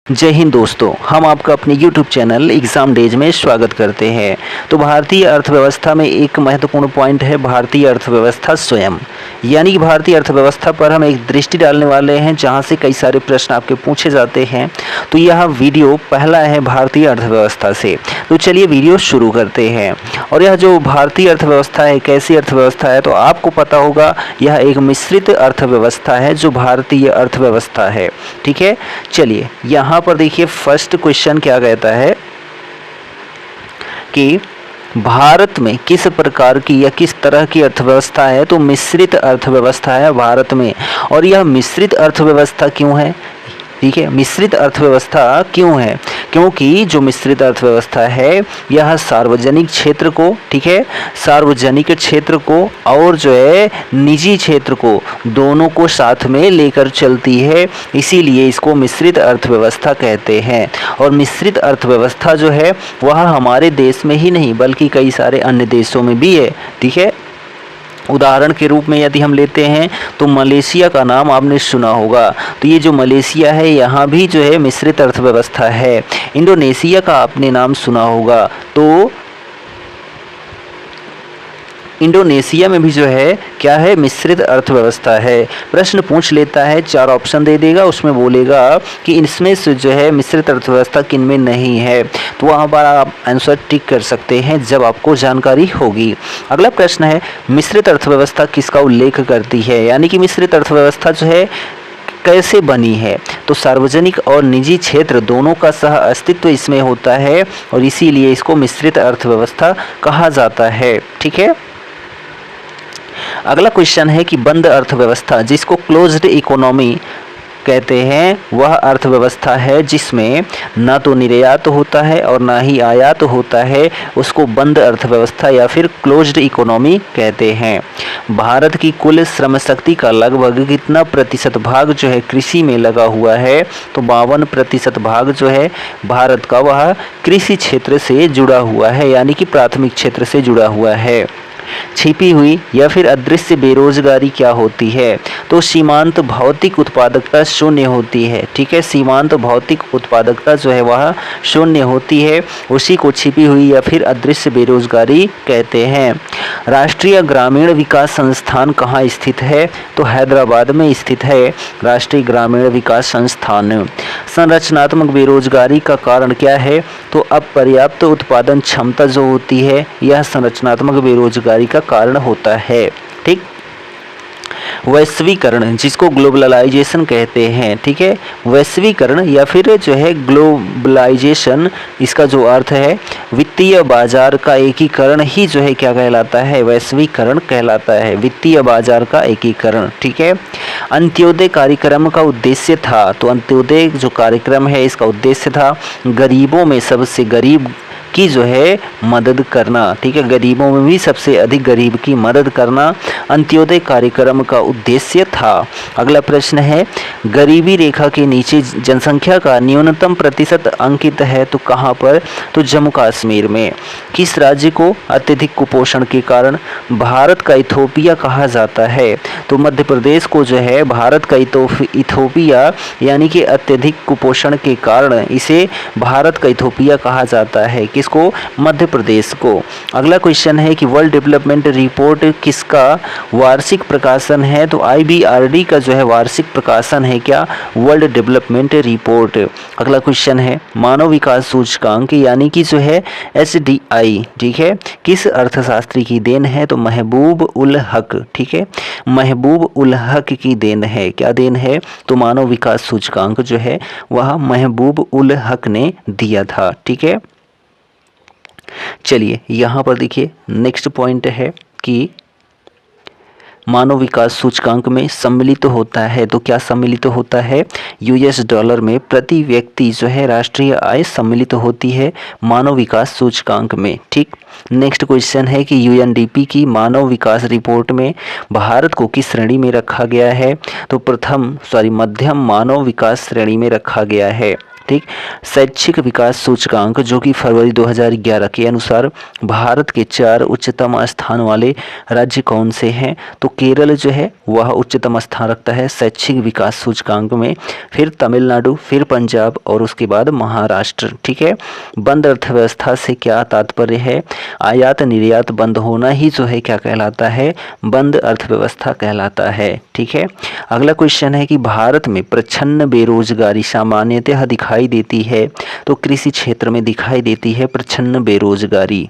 जय हिंद दोस्तों, हम आपका अपने YouTube चैनल एग्ज़ाम डेज में स्वागत करते हैं। तो भारतीय अर्थव्यवस्था में एक महत्वपूर्ण पॉइंट है भारतीय अर्थव्यवस्था स्वयं, यानी कि भारतीय अर्थव्यवस्था पर हम एक दृष्टि डालने वाले हैं जहां से कई सारे प्रश्न आपके पूछे जाते हैं। तो यह वीडियो पहला है भारतीय अर्थव्यवस्था से। तो चलिए वीडियो शुरू करते हैं। और यह जो भारतीय अर्थव्यवस्था है कैसी अर्थव्यवस्था है, तो आपको पता होगा यह एक मिश्रित अर्थव्यवस्था है जो भारतीय अर्थव्यवस्था है। ठीक है, चलिए यहाँ पर देखिए फर्स्ट क्वेश्चन क्या कहता है कि भारत में किस प्रकार की या किस तरह की अर्थव्यवस्था है। तो मिश्रित अर्थव्यवस्था है भारत में। और यह मिश्रित अर्थव्यवस्था क्यों है? ठीक है, मिश्रित अर्थव्यवस्था क्यों है? क्योंकि जो मिश्रित अर्थव्यवस्था है यह सार्वजनिक क्षेत्र को, ठीक है, सार्वजनिक क्षेत्र को और जो है निजी क्षेत्र को, दोनों को साथ में लेकर चलती है, इसीलिए इसको मिश्रित अर्थव्यवस्था कहते हैं। और मिश्रित अर्थव्यवस्था जो है वह हमारे देश में ही नहीं बल्कि कई सारे अन्य देशों में भी है। ठीक है, उदाहरण के रूप में यदि हम लेते हैं तो मलेशिया का नाम आपने सुना होगा। तो ये जो मलेशिया है यहाँ भी जो है मिश्रित अर्थव्यवस्था है। इंडोनेशिया का आपने नाम सुना होगा, तो इंडोनेशिया में भी जो है क्या है, मिश्रित अर्थव्यवस्था है। प्रश्न पूछ लेता है, 4 ऑप्शन दे देगा, उसमें बोलेगा कि इसमें से जो है मिश्रित अर्थव्यवस्था किन में नहीं है। तो वहाँ पर आप आंसर टिक कर सकते हैं जब आपको जानकारी होगी। अगला प्रश्न है, मिश्रित अर्थव्यवस्था किसका उल्लेख करती है, यानी कि मिश्रित अर्थव्यवस्था जो है कैसे बनी है। तो सार्वजनिक और निजी क्षेत्र दोनों का सह अस्तित्व इसमें होता है और इसीलिए इसको मिश्रित अर्थव्यवस्था कहा जाता है। ठीक है, अगला क्वेश्चन है कि बंद अर्थव्यवस्था जिसको क्लोज्ड इकोनॉमी कहते हैं वह अर्थव्यवस्था है जिसमें ना तो निर्यात होता है और ना ही आयात होता है, उसको बंद अर्थव्यवस्था या फिर क्लोज्ड इकोनॉमी कहते हैं। भारत की कुल श्रम शक्ति का लगभग कितना प्रतिशत भाग जो है कृषि में लगा हुआ है? तो 52% भाग जो है भारत का वह कृषि क्षेत्र से जुड़ा हुआ है, यानी कि प्राथमिक क्षेत्र से जुड़ा हुआ है। छिपी हुई या फिर अदृश्य बेरोजगारी क्या होती है? तो सीमांत भौतिक उत्पादकता शून्य होती है। ठीक है, सीमांत भौतिक उत्पादकता जो है वह शून्य होती है, उसी को छिपी हुई या फिर अदृश्य बेरोजगारी कहते हैं। राष्ट्रीय ग्रामीण विकास संस्थान कहाँ स्थित है? तो हैदराबाद में स्थित है राष्ट्रीय ग्रामीण विकास संस्थान। संरचनात्मक बेरोजगारी का कारण क्या है? तो अपर्याप्त उत्पादन क्षमता जो होती है यह संरचनात्मक बेरोजगारी का कारण होता है। ठीक, वैश्वीकरण जिसको ग्लोबलाइजेशन कहते हैं। ठीक है, वैश्वीकरण या फिर जो है ग्लोबलाइजेशन, इसका जो अर्थ है वित्तीय बाजार का एकीकरण ही जो है क्या कहलाता है? वैश्वीकरण कहलाता है, वित्तीय बाजार का एकीकरण। ठीक है, अंत्योदय कार्यक्रम का उद्देश्य था, तो अंत्योदय जो कार्यक्रम है इसका उद्देश्य था गरीबों में सबसे गरीब की जो है मदद करना। ठीक है, गरीबों में भी सबसे अधिक गरीब की मदद करना अंत्योदय कार्यक्रम का उद्देश्य था। अगला प्रश्न है, गरीबी रेखा के नीचे जनसंख्या का न्यूनतम प्रतिशत अंकित है, तो कहाँ पर? तो जम्मू कश्मीर में। किस राज्य को अत्यधिक कुपोषण के कारण भारत का इथोपिया कहा जाता है? तो मध्य प्रदेश को जो है भारत का इथोपिया, यानी कि अत्यधिक कुपोषण के कारण इसे भारत का इथोपिया कहा जाता है। किसको? मध्य प्रदेश को। अगला क्वेश्चन है कि वर्ल्ड डेवलपमेंट रिपोर्ट किसका वार्षिक प्रकाशन है? तो IBRD का जो है वार्षिक प्रकाशन है क्या? World development report. अगला क्वेश्चन है मानव विकास सूचकांक यानी कि जो है SDI, ठीक है, किस अर्थशास्त्री की देन है? तो महबूब उल हक। ठीक है, महबूब उल हक की देन है। क्या देन है? तो मानव विकास सूचकांक जो है वह महबूब उल हक ने दिया था। ठीक है, चलिए यहाँ पर देखिए नेक्स्ट पॉइंट है कि मानव विकास सूचकांक में सम्मिलित होता है, तो क्या सम्मिलित होता है? US डॉलर में प्रति व्यक्ति जो है राष्ट्रीय आय सम्मिलित होती है मानव विकास सूचकांक में। ठीक, नेक्स्ट क्वेश्चन है कि UNDP की मानव विकास रिपोर्ट में भारत को किस श्रेणी में रखा गया है? तो मध्यम मानव विकास श्रेणी में रखा गया है। ठीक। शैक्षिक विकास सूचकांक जो कि फरवरी 2011 के अनुसार भारत के 4 उच्चतम स्थान वाले राज्य कौन से हैं? तो केरल जो है वह उच्चतम स्थान रखता है शैक्षिक विकास सूचकांक में, फिर तमिलनाडु, फिर पंजाब और उसके बाद महाराष्ट्र। ठीक है। बंद अर्थव्यवस्था से क्या तात्पर्य है? आयात निर्यात बंद होना ही जो है क्या कहलाता है? बंद अर्थव्यवस्था कहलाता है। ठीक है। अगला क्वेश्चन है कि भारत में प्रच्छन्न बेरोजगारी सामान्यतः दिखाई देती है, तो कृषि क्षेत्र में दिखाई देती है प्रच्छन्न बेरोजगारी।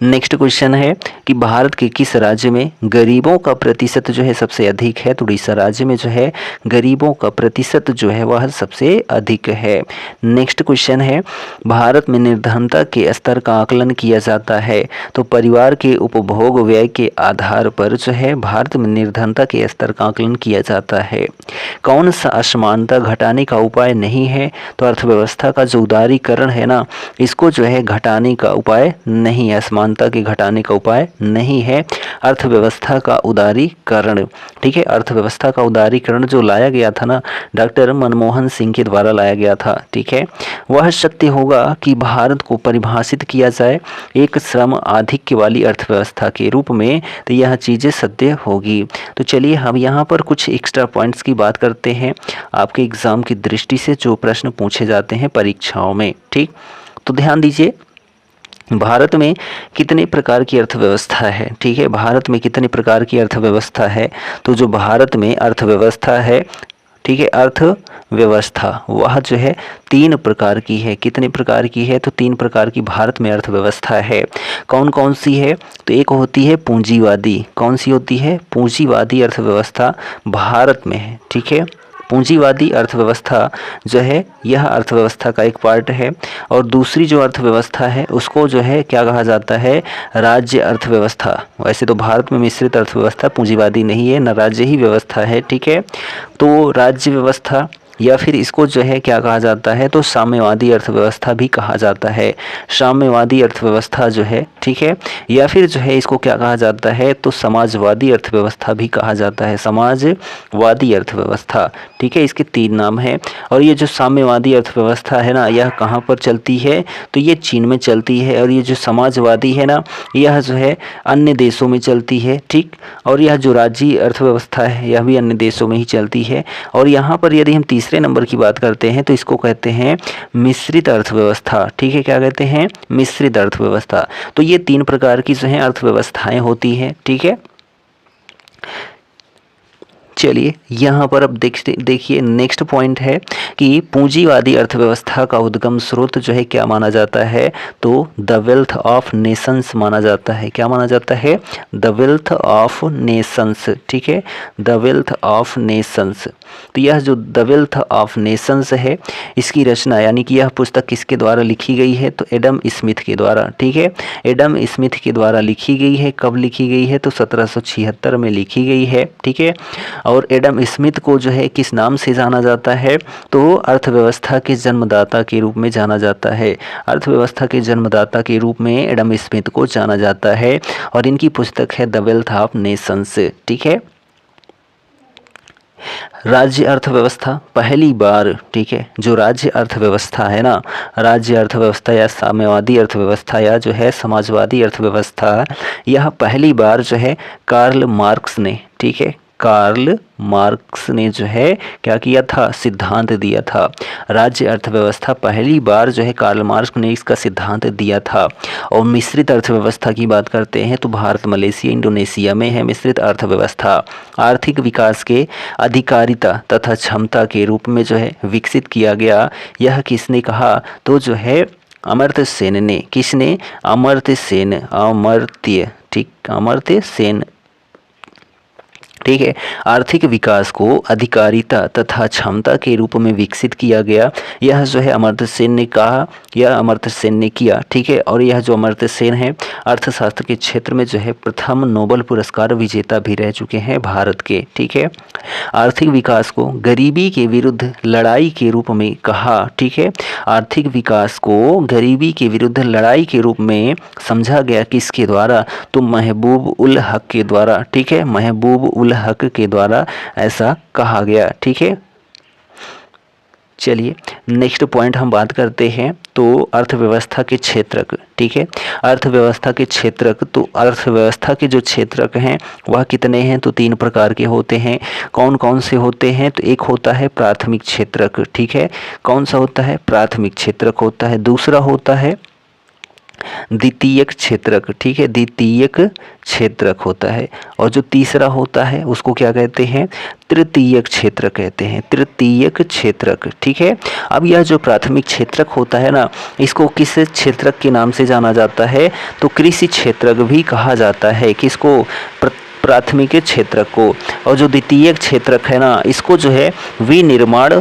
नेक्स्ट क्वेश्चन है कि भारत के किस राज्य में गरीबों का प्रतिशत जो है सबसे अधिक है? तो उड़ीसा राज्य में जो है गरीबों का प्रतिशत जो है वह सबसे अधिक है। नेक्स्ट क्वेश्चन है भारत में निर्धनता के स्तर का आकलन किया जाता है, तो परिवार के उपभोग व्यय के आधार पर जो है भारत में निर्धनता के स्तर का आकलन किया जाता है। कौन सा असमानता घटाने का उपाय नहीं है? तो अर्थव्यवस्था का जो उदारीकरण है ना, इसको जो है घटाने का उपाय नहीं है, असमानता के घटाने का उपाय नहीं है अर्थव्यवस्था का उदारीकरण। ठीक है। अर्थव्यवस्था का उदारीकरण जो लाया गया था ना, डॉक्टर मनमोहन सिंह के द्वारा लाया गया था। ठीक है। वह सत्य होगा कि भारत को परिभाषित किया जाए एक श्रम आधिक्य वाली अर्थव्यवस्था के रूप में, तो यह चीज़ें सत्य होगी। तो चलिए हम यहाँ पर कुछ एक्स्ट्रा पॉइंट्स की बात करते हैं आपके एग्जाम की दृष्टि से जो प्रश्न पूछे जाते हैं परीक्षाओं में। ठीक। तो ध्यान दीजिए, भारत में कितने प्रकार की अर्थव्यवस्था है? ठीक है। भारत में कितने प्रकार की अर्थव्यवस्था है? तो जो भारत में अर्थव्यवस्था है, ठीक है, अर्थव्यवस्था वह जो है 3 प्रकार की है। कितने प्रकार की है? तो 3 प्रकार की भारत में अर्थव्यवस्था है। कौन कौन सी है? तो एक होती है पूंजीवादी। कौन सी होती है? पूंजीवादी अर्थव्यवस्था भारत में है। ठीक है। पूंजीवादी अर्थव्यवस्था जो है यह अर्थव्यवस्था का एक पार्ट है। और दूसरी जो अर्थव्यवस्था है उसको जो है क्या कहा जाता है? राज्य अर्थव्यवस्था। वैसे तो भारत में मिश्रित अर्थव्यवस्था पूंजीवादी नहीं है, न राज्य ही व्यवस्था है। ठीक है। तो राज्य व्यवस्था या फिर इसको जो है क्या कहा जाता है? तो साम्यवादी अर्थव्यवस्था भी कहा जाता है। साम्यवादी अर्थव्यवस्था जो है, ठीक है, या फिर जो है इसको क्या कहा जाता है? तो समाजवादी अर्थव्यवस्था भी कहा जाता है। समाजवादी अर्थव्यवस्था। ठीक है। इसके 3 नाम हैं। और ये जो साम्यवादी अर्थव्यवस्था है ना, यह कहाँ पर चलती है? तो ये चीन में चलती है। और ये जो समाजवादी है ना, यह जो है अन्य देशों में चलती है। ठीक। और यह जो राज्य अर्थव्यवस्था है यह भी अन्य देशों में ही चलती है। और यहाँ पर यदि हम तीसरे नंबर की बात करते हैं तो इसको कहते हैं मिश्रित अर्थव्यवस्था। ठीक है। क्या कहते हैं? मिश्रित अर्थव्यवस्था। तो ये 3 प्रकार की जो है अर्थव्यवस्थाएं होती हैं। ठीक है। चलिए यहाँ पर अब देखिए नेक्स्ट पॉइंट है कि पूंजीवादी अर्थव्यवस्था का उद्गम स्रोत जो है क्या माना जाता है? तो द वेल्थ ऑफ नेशंस माना जाता है। क्या माना जाता है? The wealth of Nations. ठीक है। The wealth of Nations. तो यह जो द वेल्थ ऑफ नेशंस है इसकी रचना यानी कि यह पुस्तक किसके द्वारा लिखी गई है? तो एडम स्मिथ के द्वारा। ठीक है। एडम स्मिथ के द्वारा लिखी गई है। कब लिखी गई है? तो 1776 में लिखी गई है। ठीक है। और एडम स्मिथ को जो है किस नाम से जाना जाता है? तो अर्थव्यवस्था के जन्मदाता के रूप में जाना जाता है। अर्थव्यवस्था के जन्मदाता के रूप में एडम स्मिथ को जाना जाता है। और इनकी पुस्तक है द वेल्थ ऑफ नेशंस। ठीक है। राज्य अर्थव्यवस्था पहली बार, ठीक है, जो राज्य अर्थव्यवस्था है ना, राज्य अर्थव्यवस्था या साम्यवादी अर्थव्यवस्था या जो है समाजवादी अर्थव्यवस्था, यह पहली बार जो है कार्ल मार्क्स ने, ठीक है, कार्ल मार्क्स ने जो है क्या किया था? सिद्धांत दिया था। राज्य अर्थव्यवस्था पहली बार जो है कार्ल मार्क्स ने इसका सिद्धांत दिया था। और मिश्रित अर्थव्यवस्था की बात करते हैं तो भारत, मलेशिया, इंडोनेशिया में है मिश्रित अर्थव्यवस्था। आर्थिक विकास के अधिकारिता तथा क्षमता के रूप में जो है विकसित किया गया। यह किसने कहा? तो जो है अमर्त्य सेन ने। किसने? अमर्त्य सेन। अमर्त्य, ठीक, अमर्त्य सेन। ठीक है। आर्थिक विकास को अधिकारिता तथा क्षमता के रूप में विकसित किया गया। यह जो है अमर्त्य सेन ने कहा, यह अमर्त्य सेन ने किया। ठीक है। और यह जो अमर्त्य सेन है अर्थशास्त्र के क्षेत्र में जो है प्रथम नोबेल पुरस्कार विजेता भी रह चुके हैं भारत के। ठीक है। आर्थिक विकास को गरीबी के विरुद्ध लड़ाई के रूप में कहा। ठीक है। आर्थिक विकास को गरीबी के विरुद्ध लड़ाई के रूप में समझा गया। किसके द्वारा? तो महबूब उल हक के द्वारा। ठीक है। महबूब उल हक के द्वारा ऐसा कहा गया। ठीक है। चलिए नेक्स्ट पॉइंट हम बात करते हैं तो अर्थव्यवस्था के क्षेत्रक, ठीक है। अर्थव्यवस्था के क्षेत्रक, तो अर्थव्यवस्था के जो क्षेत्रक हैं वह कितने हैं, तो 3 प्रकार के होते हैं। कौन कौन से होते हैं, तो एक होता है प्राथमिक क्षेत्रक, ठीक है। कौन सा होता है, प्राथमिक क्षेत्रक होता है। दूसरा होता है द्वितीयक क्षेत्रक, ठीक है, द्वितीयक क्षेत्रक होता है। और जो तीसरा होता है उसको क्या कहते हैं, तृतीयक क्षेत्र कहते हैं, तृतीयक क्षेत्रक, ठीक है। अब यह जो प्राथमिक क्षेत्रक होता है ना, इसको किस क्षेत्रक के नाम से जाना जाता है, तो कृषि क्षेत्रक भी कहा जाता है। किसको, प्राथमिक क्षेत्रक को। और जो द्वितीयक क्षेत्रक है ना, इसको जो है विनिर्माण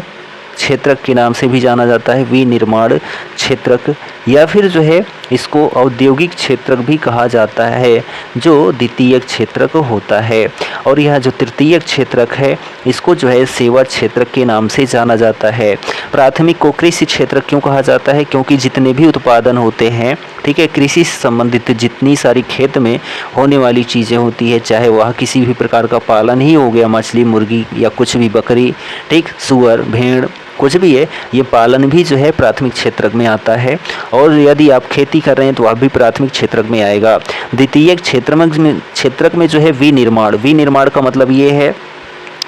क्षेत्रक के नाम से भी जाना जाता है, विनिर्माण क्षेत्रक, या फिर जो है इसको औद्योगिक क्षेत्रक भी कहा जाता है, जो द्वितीयक क्षेत्रक होता है। और यह जो तृतीयक क्षेत्रक है इसको जो है सेवा क्षेत्रक के नाम से जाना जाता है। प्राथमिक को कृषि क्षेत्रक क्यों कहा जाता है, क्योंकि जितने भी उत्पादन होते हैं, ठीक है, कृषि से संबंधित जितनी सारी खेत में होने वाली चीज़ें होती है, चाहे वह किसी भी प्रकार का पालन ही हो गया, मछली, मुर्गी या कुछ भी, बकरी, ठीक, सुअर, भेड़, कुछ भी है, ये पालन भी जो है प्राथमिक क्षेत्रक में आता है। और यदि आप खेती कर रहे हैं तो वह भी प्राथमिक क्षेत्रक में आएगा। द्वितीयक क्षेत्रक में जो है विनिर्माण का मतलब ये है,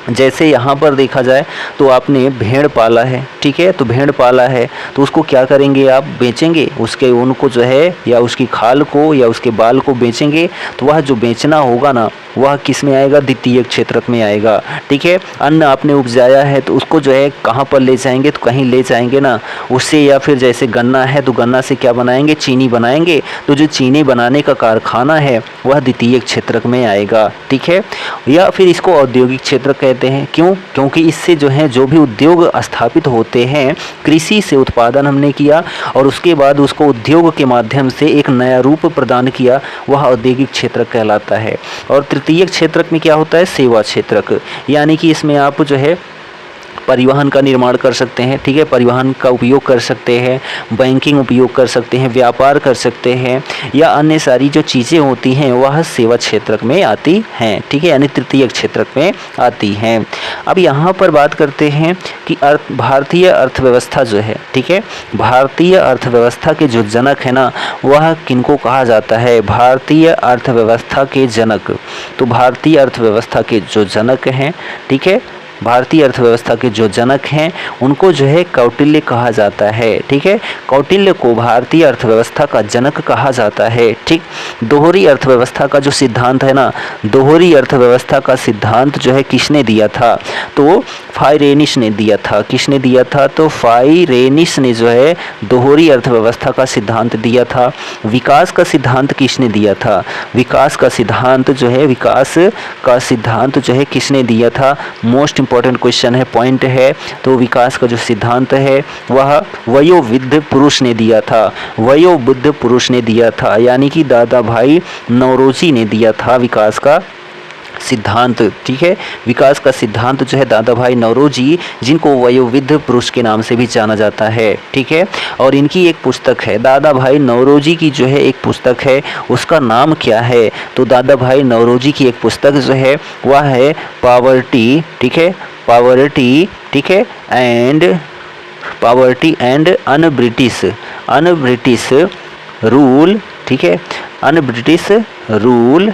जैसे यहाँ पर देखा जाए तो आपने भेड़ पाला है, ठीक है, तो भेड़ पाला है तो उसको क्या करेंगे, आप बेचेंगे, उसके ऊन को जो है या उसकी खाल को या उसके बाल को बेचेंगे, तो वह जो बेचना होगा ना वह किस में आएगा, द्वितीयक क्षेत्रक में आएगा, ठीक है। अन्न आपने उपजाया है तो उसको जो है कहाँ पर ले जाएंगे, तो कहीं ले जाएंगे ना उससे, या फिर जैसे गन्ना है तो गन्ना से क्या बनाएंगे, चीनी बनाएंगे, तो जो चीनी बनाने का कारखाना है वह द्वितीयक क्षेत्रक में आएगा, ठीक है। या फिर इसको औद्योगिक क्षेत्रक कहते हैं, क्यों, क्योंकि इससे जो है जो भी उद्योग स्थापित होते हैं, कृषि से उत्पादन हमने किया और उसके बाद उसको उद्योग के माध्यम से एक नया रूप प्रदान किया, वह औद्योगिक क्षेत्रक कहलाता है। और तृतीयक क्षेत्रक में क्या होता है, सेवा क्षेत्रक, यानी कि इसमें आप जो है परिवहन का निर्माण कर सकते हैं, ठीक है, परिवहन का उपयोग कर सकते हैं, बैंकिंग उपयोग कर सकते हैं, व्यापार कर सकते हैं, या अन्य सारी जो चीज़ें होती हैं वह सेवा क्षेत्रक में आती हैं, ठीक है, यानी तृतीयक क्षेत्रक में आती हैं। अब यहाँ पर बात करते हैं कि भारतीय अर्थव्यवस्था जो है, ठीक है, भारतीय अर्थव्यवस्था के जो जनक है ना वह किनको कहा जाता है, भारतीय अर्थव्यवस्था के जनक। तो भारतीय अर्थव्यवस्था के जो जनक हैं, ठीक है, भारतीय अर्थव्यवस्था के जो जनक हैं उनको जो है कौटिल्य कहा जाता है, ठीक है, कौटिल्य को भारतीय अर्थव्यवस्था का जनक कहा जाता है, ठीक। दोहरी अर्थव्यवस्था का जो सिद्धांत है ना, दोहरी अर्थव्यवस्था का सिद्धांत जो है किसने दिया था, तो फाइरेनिस ने दिया था। किसने दिया था, तो फाइरेनिस ने जो है दोहरी अर्थव्यवस्था का सिद्धांत दिया था। विकास का सिद्धांत किसने दिया था, विकास का सिद्धांत जो है, विकास का सिद्धांत जो है किसने दिया था, मोस्ट इंपॉर्टेंट क्वेश्चन है, पॉइंट है। तो विकास का जो सिद्धांत है वह वयोवृद्ध पुरुष ने दिया था, वयोवृद्ध पुरुष ने दिया था, यानी कि दादा भाई नौरोजी ने दिया था विकास का सिद्धांत, ठीक है। विकास का सिद्धांत जो है दादा भाई नौरोजी, जिनको वयोवृद्ध पुरुष के नाम से भी जाना जाता है, ठीक है। और इनकी एक पुस्तक है, दादा भाई नौरोजी की जो है एक पुस्तक है, उसका नाम क्या है, तो दादा भाई नौरोजी की एक पुस्तक जो है वह है पॉवर्टी, ठीक है, पॉवर्टी, ठीक है, poverty and un British rule, ठीक है, un British rule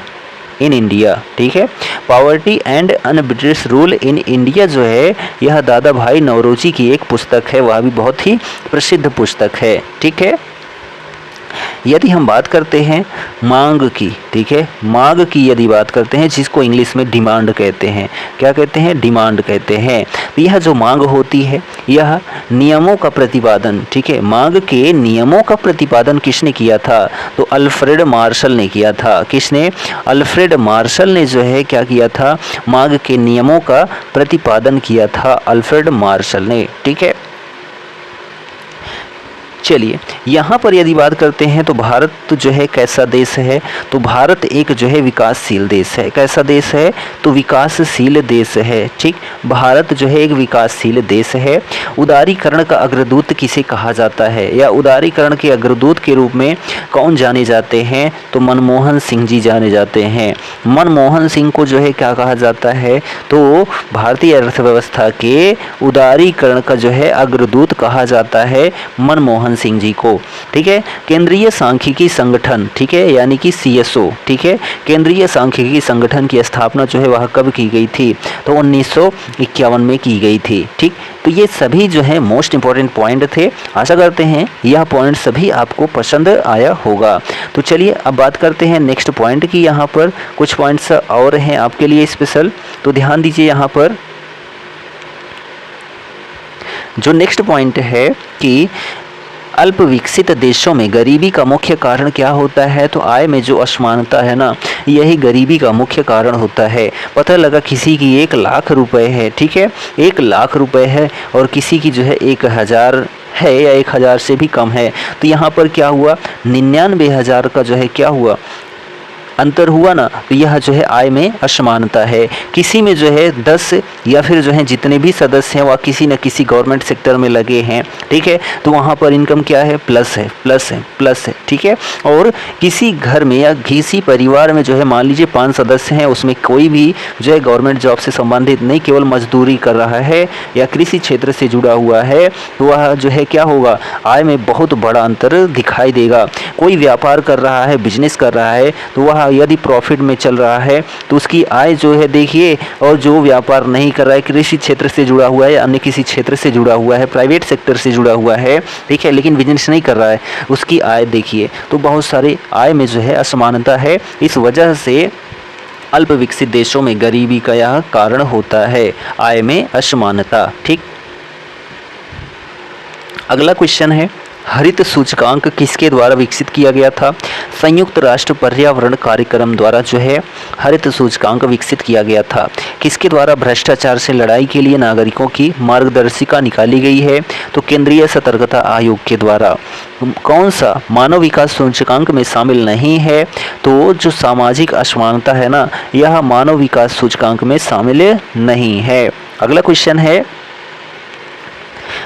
in India, ठीक है। Poverty and un British rule in India जो है यह दादा भाई नौरोजी की एक पुस्तक है, वह भी बहुत ही प्रसिद्ध पुस्तक है, ठीक है। यदि हम बात करते हैं मांग की, ठीक है, मांग की यदि बात करते हैं, जिसको इंग्लिश में डिमांड कहते हैं, क्या कहते हैं, डिमांड कहते हैं। तो यह जो मांग होती है यह नियमों का प्रतिपादन, ठीक है, मांग के नियमों का प्रतिपादन किसने किया था, तो अल्फ्रेड मार्शल ने किया था। किसने, अल्फ्रेड मार्शल ने जो है क्या किया था, मांग के नियमों का प्रतिपादन किया था, अल्फ्रेड मार्शल ने, ठीक है। चलिए यहाँ पर यदि बात करते हैं तो भारत जो है कैसा देश है, तो भारत एक जो है विकासशील देश है। कैसा देश है, तो विकासशील देश है। ठीक, भारत जो है एक विकासशील देश है। उदारीकरण का अग्रदूत किसे कहा जाता है, या उदारीकरण के अग्रदूत के रूप में कौन जाने जाते हैं, तो मनमोहन सिंह जी जाने जाते हैं। मनमोहन सिंह को जो है क्या कहा जाता है, तो भारतीय अर्थव्यवस्था के उदारीकरण का जो है अग्रदूत कहा जाता है मनमोहन सिंह जी को। ठीक है, केंद्रीय सांख्यिकी संगठन, ठीक है, यानी कि CSO, ठीक है, केंद्रीय सांख्यिकी संगठन की स्थापना जो है वह कब की गई थी, तो 1951 में की गई थी। ठीक, तो ये सभी जो है मोस्ट इंपॉर्टेंट पॉइंट थे। आशा करते हैं यह पॉइंट सभी आपको पसंद आया होगा। तो चलिए अब बात करते हैं नेक्स्ट पॉइंट की। यहाँ पर कुछ पॉइंट्स और हैं आपके लिए स्पेशल, तो ध्यान दीजिए। यहाँ पर जो नेक्स्ट पॉइंट है कि अल्प विकसित देशों में गरीबी का मुख्य कारण क्या होता है, तो आय में जो असमानता है ना, यही गरीबी का मुख्य कारण होता है। पता लगा किसी की 1 लाख रुपए है, ठीक है, 1 लाख रुपए है, और किसी की जो है 1000 है या 1000 से भी कम है, तो यहाँ पर क्या हुआ, 99,000 का जो है क्या हुआ, अंतर हुआ ना। तो यह जो है आय में असमानता है। किसी में जो है 10 या फिर जो है जितने भी सदस्य हैं वह किसी न किसी गवर्नमेंट सेक्टर में लगे हैं, ठीक है, तो वहाँ पर इनकम क्या है, प्लस है, प्लस है, प्लस है, ठीक है। और किसी घर में या किसी परिवार में जो है मान लीजिए 5 सदस्य हैं, उसमें कोई भी जो है गवर्नमेंट जॉब से संबंधित नहीं, केवल मजदूरी कर रहा है या कृषि क्षेत्र से जुड़ा हुआ है, तो वह जो है क्या होगा, आय में बहुत बड़ा अंतर दिखाई देगा। कोई व्यापार कर रहा है, बिजनेस कर रहा है, तो वह यदि प्रॉफिट में चल रहा है तो उसकी आय जो है देखिए, और जो व्यापार नहीं कर रहा है, कृषि क्षेत्र से जुड़ा हुआ है, अन्य किसी क्षेत्र से जुड़ा हुआ है, प्राइवेट सेक्टर से जुड़ा हुआ है, ठीक है, लेकिन बिजनेस नहीं कर रहा है, उसकी आय देखिए। तो बहुत सारे आय में जो है असमानता है। इस वजह से अल्प विकसित देशों में गरीबी का यह कारण होता है, आय में असमानता। ठीक, अगला क्वेश्चन है, हरित सूचकांक किसके द्वारा विकसित किया गया था? संयुक्त राष्ट्र पर्यावरण कार्यक्रम द्वारा जो है हरित सूचकांक विकसित किया गया था। किसके द्वारा भ्रष्टाचार से लड़ाई के लिए नागरिकों की मार्गदर्शिका निकाली गई है? तो केंद्रीय सतर्कता आयोग के द्वारा। कौन सा मानव विकास सूचकांक में शामिल नहीं है? तो जो सामाजिक असमानता है ना, यह मानव विकास सूचकांक में शामिल नहीं है। अगला क्वेश्चन है,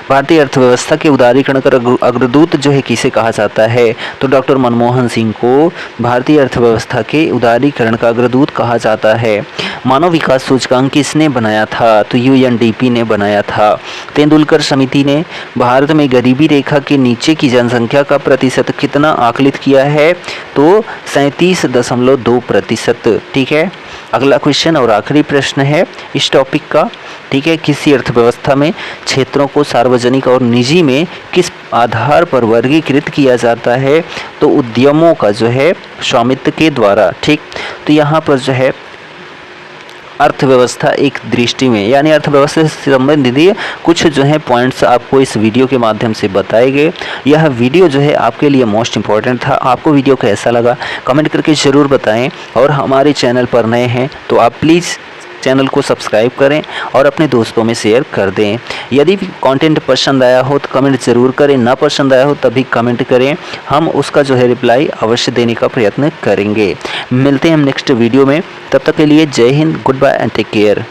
भारतीय अर्थव्यवस्था के उदारीकरण का अग्रदूत जो है किसे कहा जाता है? तो डॉक्टर मनमोहन सिंह को भारतीय अर्थव्यवस्था के उदारीकरण का अग्रदूत कहा जाता है। मानव विकास सूचकांक किसने बनाया था? तो UNDP ने बनाया था। तेंदुलकर समिति ने भारत में गरीबी रेखा के नीचे की जनसंख्या का प्रतिशत कितना आकलित किया है? तो 37.2%। ठीक है, अगला क्वेश्चन और आखिरी प्रश्न है इस टॉपिक का, ठीक है, किसी अर्थव्यवस्था में क्षेत्रों को सार्वजनिक और निजी में किस आधार पर वर्गीकृत किया जाता है? तो उद्यमों का जो है स्वामित्व के द्वारा। ठीक, तो यहाँ पर जो है अर्थव्यवस्था एक दृष्टि में, यानी अर्थव्यवस्था से संबंधित कुछ जो है पॉइंट्स आपको इस वीडियो के माध्यम से बताए गए। यह वीडियो जो है आपके लिए मोस्ट इम्पॉर्टेंट था। आपको वीडियो कैसा लगा कमेंट करके ज़रूर बताएं, और हमारे चैनल पर नए हैं तो आप प्लीज़ चैनल को सब्सक्राइब करें और अपने दोस्तों में शेयर कर दें। यदि कंटेंट पसंद आया हो तो कमेंट ज़रूर करें, ना पसंद आया हो तभी कमेंट करें, हम उसका जो है रिप्लाई अवश्य देने का प्रयत्न करेंगे। मिलते हैं हम नेक्स्ट वीडियो में, तब तक के लिए जय हिंद, good bye and take care.